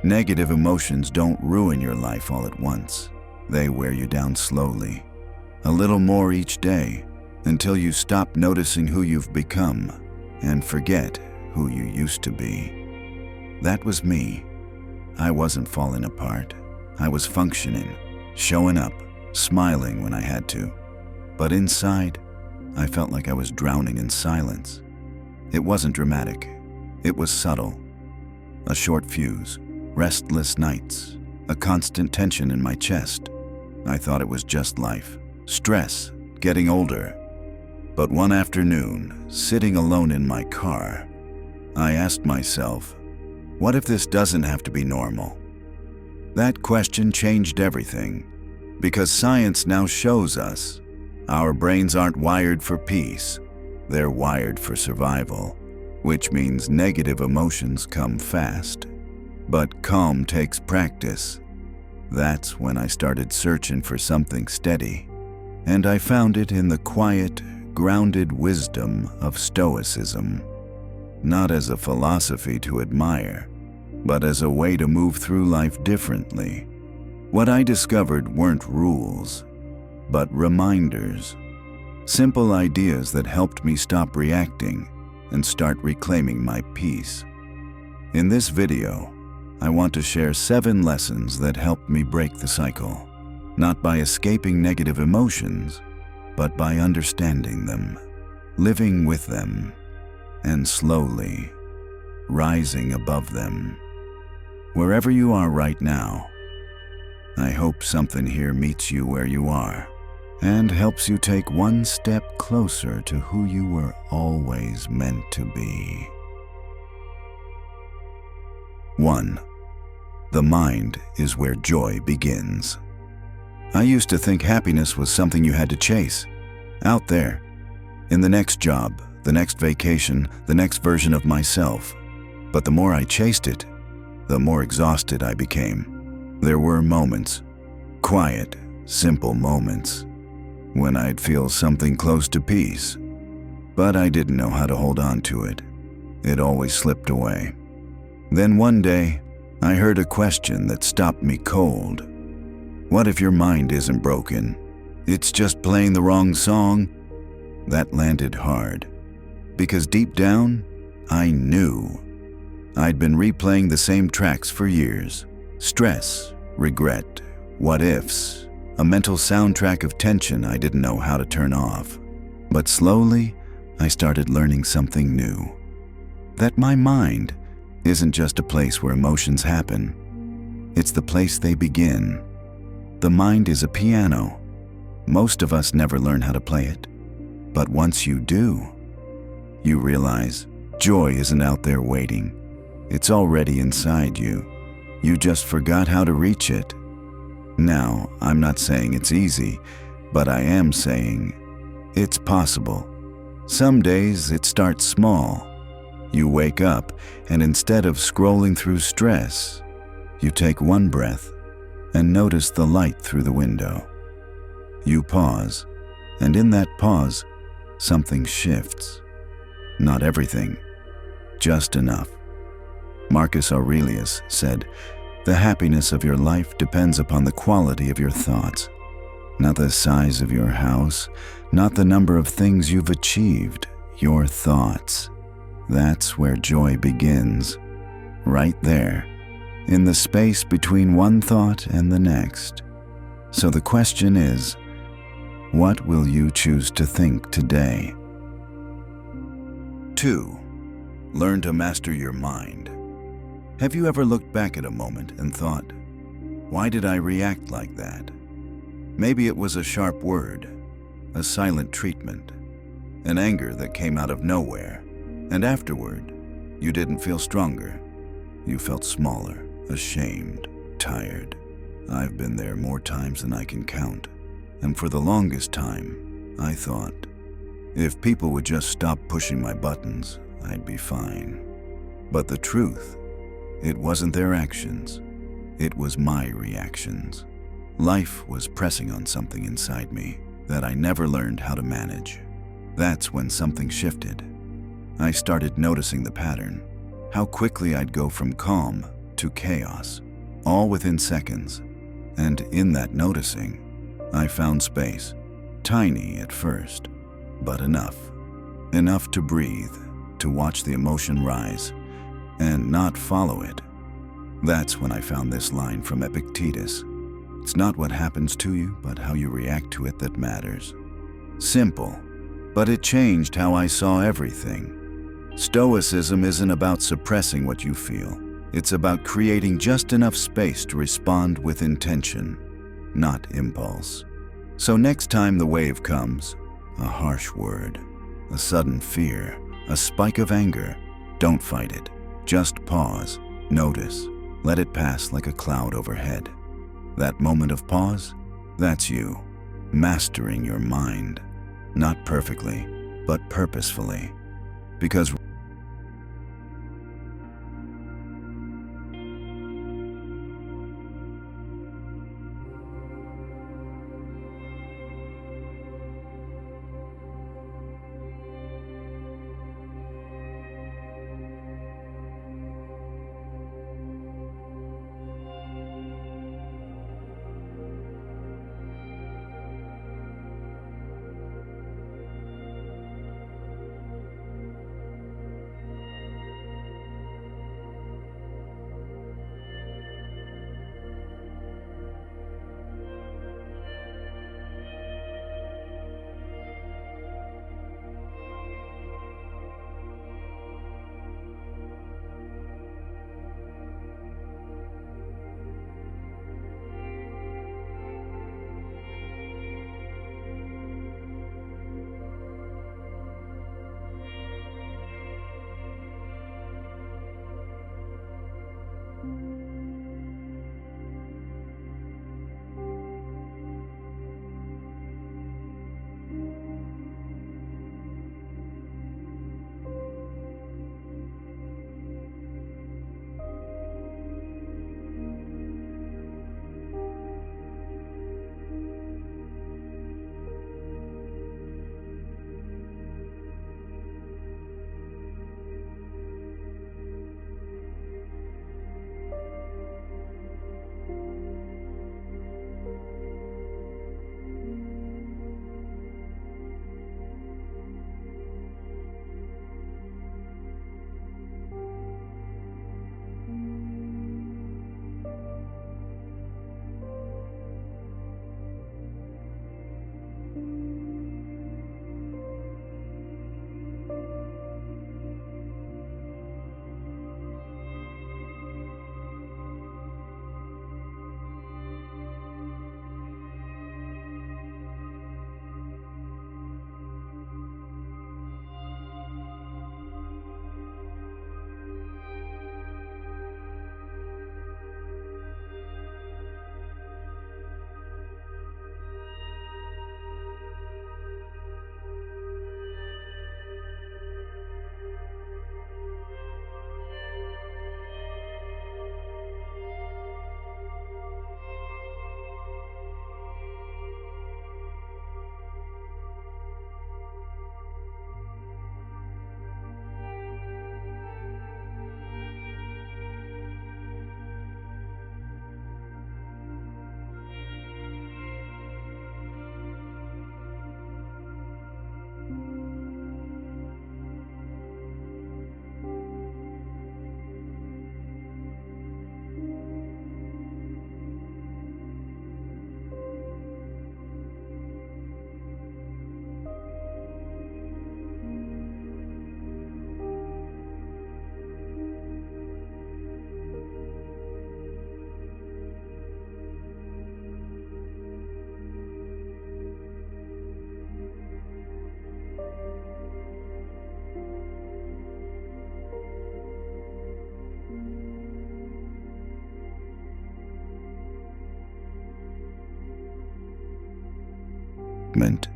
Negative emotions don't ruin your life all at once. They wear you down slowly, a little more each day, until you stop noticing who you've become and forget who you used to be. That was me. I wasn't falling apart. I was functioning, showing up, smiling when I had to. But inside, I felt like I was drowning in silence. It wasn't dramatic. It was subtle. A short fuse, restless nights, a constant tension in my chest. I thought it was just life, stress, getting older. But one afternoon, sitting alone in my car, I asked myself, what if this doesn't have to be normal? That question changed everything, because science now shows us our brains aren't wired for peace. They're wired for survival, which means negative emotions come fast. But calm takes practice. That's when I started searching for something steady, and I found it in the quiet, grounded wisdom of Stoicism. Not as a philosophy to admire, but as a way to move through life differently. What I discovered weren't rules, but reminders. Simple ideas that helped me stop reacting and start reclaiming my peace. In this video, I want to share 7 lessons that helped me break the cycle, not by escaping negative emotions, but by understanding them, living with them, and slowly rising above them. Wherever you are right now, I hope something here meets you where you are and helps you take one step closer to who you were always meant to be. 1. The mind is where joy begins. I used to think happiness was something you had to chase, out there, in the next job, the next vacation, the next version of myself. But the more I chased it, the more exhausted I became. There were moments, quiet, simple moments, when I'd feel something close to peace, but I didn't know how to hold on to it. It always slipped away. Then one day, I heard a question that stopped me cold. What if your mind isn't broken? It's just playing the wrong song? That landed hard, because deep down, I knew. I'd been replaying the same tracks for years. Stress, regret, what ifs, a mental soundtrack of tension I didn't know how to turn off. But slowly, I started learning something new. That my mind isn't just a place where emotions happen. It's the place they begin. The mind is a piano. Most of us never learn how to play it. But once you do, you realize joy isn't out there waiting. It's already inside you. You just forgot how to reach it. Now, I'm not saying it's easy, but I am saying it's possible. Some days it starts small. You wake up, and instead of scrolling through stress, you take one breath and notice the light through the window. You pause, and in that pause, something shifts. Not everything, just enough. Marcus Aurelius said, "The happiness of your life depends upon the quality of your thoughts, not the size of your house, not the number of things you've achieved, your thoughts." That's where joy begins, right there, in the space between one thought and the next. So the question is, what will you choose to think today? 2. Learn to master your mind. Have you ever looked back at a moment and thought, why did I react like that? Maybe it was a sharp word, a silent treatment, an anger that came out of nowhere, and afterward, you didn't feel stronger. You felt smaller, ashamed, tired. I've been there more times than I can count. And for the longest time, I thought, if people would just stop pushing my buttons, I'd be fine. But the truth, it wasn't their actions. It was my reactions. Life was pressing on something inside me that I never learned how to manage. That's when something shifted. I started noticing the pattern, how quickly I'd go from calm to chaos, all within seconds. And in that noticing, I found space, tiny at first, but enough. Enough to breathe, to watch the emotion rise, and not follow it. That's when I found this line from Epictetus. It's not what happens to you, but how you react to it that matters. Simple, but it changed how I saw everything. Stoicism isn't about suppressing what you feel. It's about creating just enough space to respond with intention, not impulse. So next time the wave comes, a harsh word, a sudden fear, a spike of anger, don't fight it. Just pause, notice, let it pass like a cloud overhead. That moment of pause, that's you, mastering your mind. Not perfectly, but purposefully. Because movement.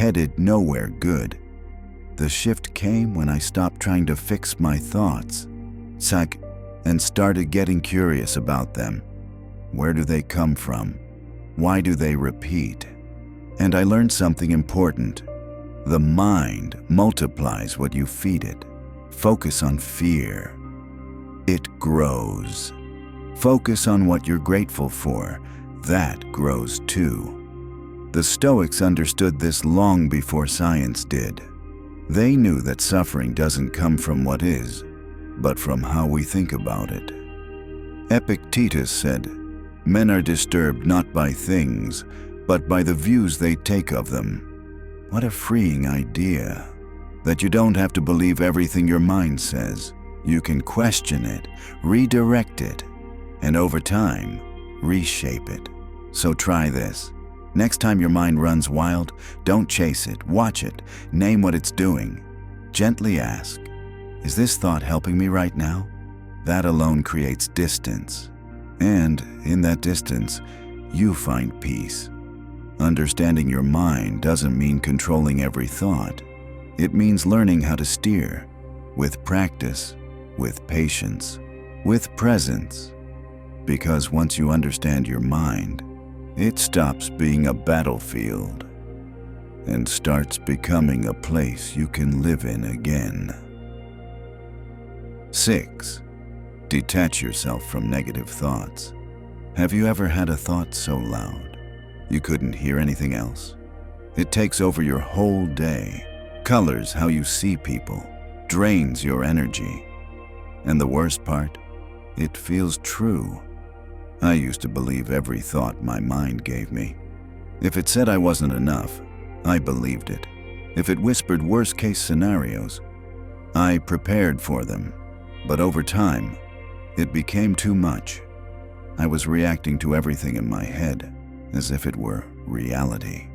headed nowhere good. The shift came when I stopped trying to fix my thoughts, and started getting curious about them. Where do they come from? Why do they repeat? And I learned something important. The mind multiplies what you feed it. Focus on fear. It grows. Focus on what you're grateful for. That grows too. The Stoics understood this long before science did. They knew that suffering doesn't come from what is, but from how we think about it. Epictetus said, "Men are disturbed not by things, but by the views they take of them." What a freeing idea, that you don't have to believe everything your mind says. You can question it, redirect it, and over time, reshape it. So try this. Next time your mind runs wild, don't chase it, watch it, name what it's doing. Gently ask, is this thought helping me right now? That alone creates distance. And in that distance, you find peace. Understanding your mind doesn't mean controlling every thought. It means learning how to steer, with practice, with patience, with presence. Because once you understand your mind, it stops being a battlefield and starts becoming a place you can live in again. 6. Detach yourself from negative thoughts. Have you ever had a thought so loud you couldn't hear anything else? It takes over your whole day, colors how you see people, drains your energy. And the worst part, it feels true. I used to believe every thought my mind gave me. If it said I wasn't enough, I believed it. If it whispered worst-case scenarios, I prepared for them. But over time, it became too much. I was reacting to everything in my head as if it were reality.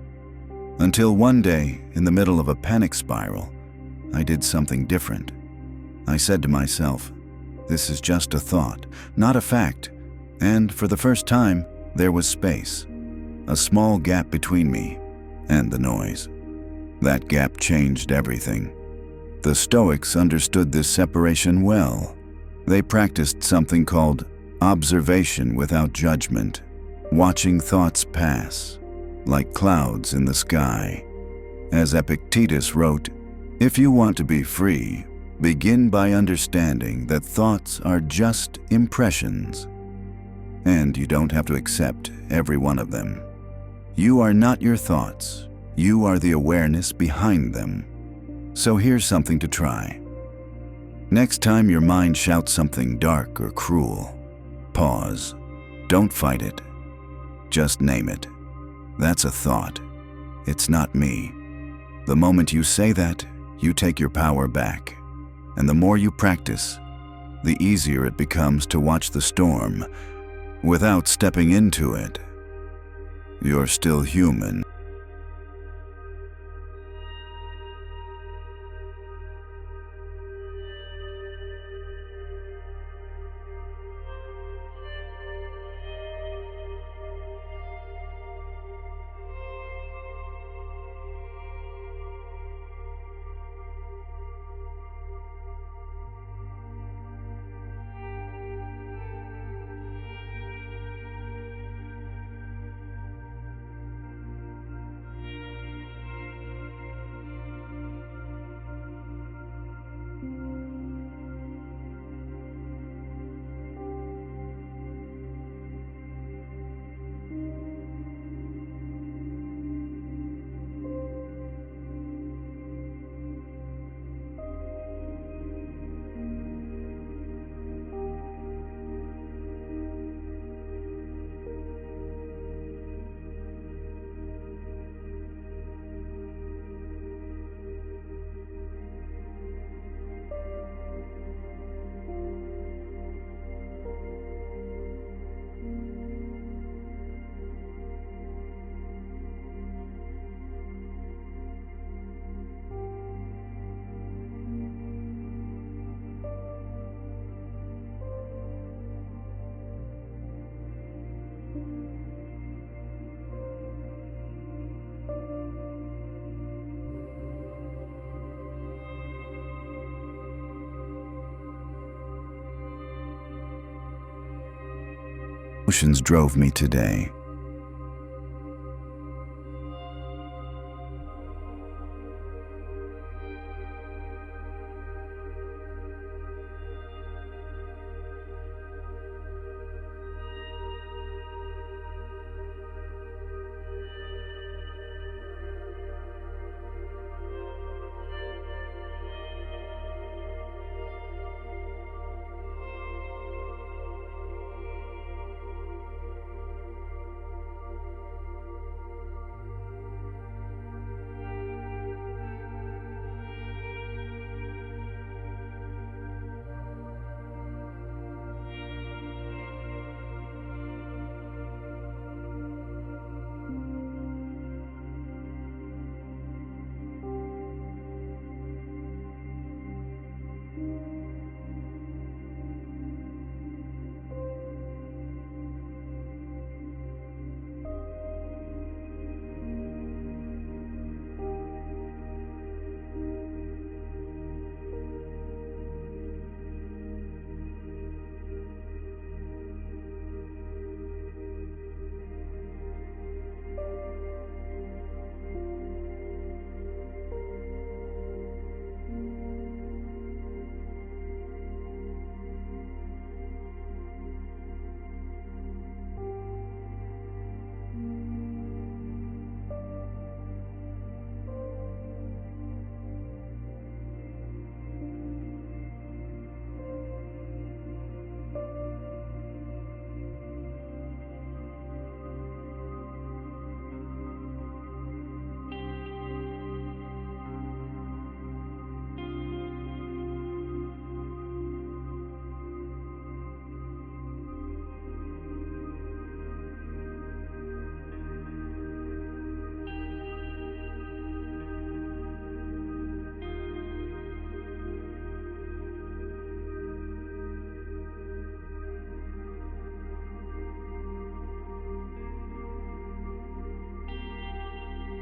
Until one day, in the middle of a panic spiral, I did something different. I said to myself, this is just a thought, not a fact. And for the first time, there was space, a small gap between me and the noise. That gap changed everything. The Stoics understood this separation well. They practiced something called observation without judgment, watching thoughts pass, like clouds in the sky. As Epictetus wrote, if you want to be free, begin by understanding that thoughts are just impressions. And you don't have to accept every one of them. You are not your thoughts. You are the awareness behind them. So here's something to try. Next time your mind shouts something dark or cruel, pause. Don't fight it. Just name it. That's a thought. It's not me. The moment you say that, you take your power back. And the more you practice, the easier it becomes to watch the storm without stepping into it. You're still human. Emotions drove me today.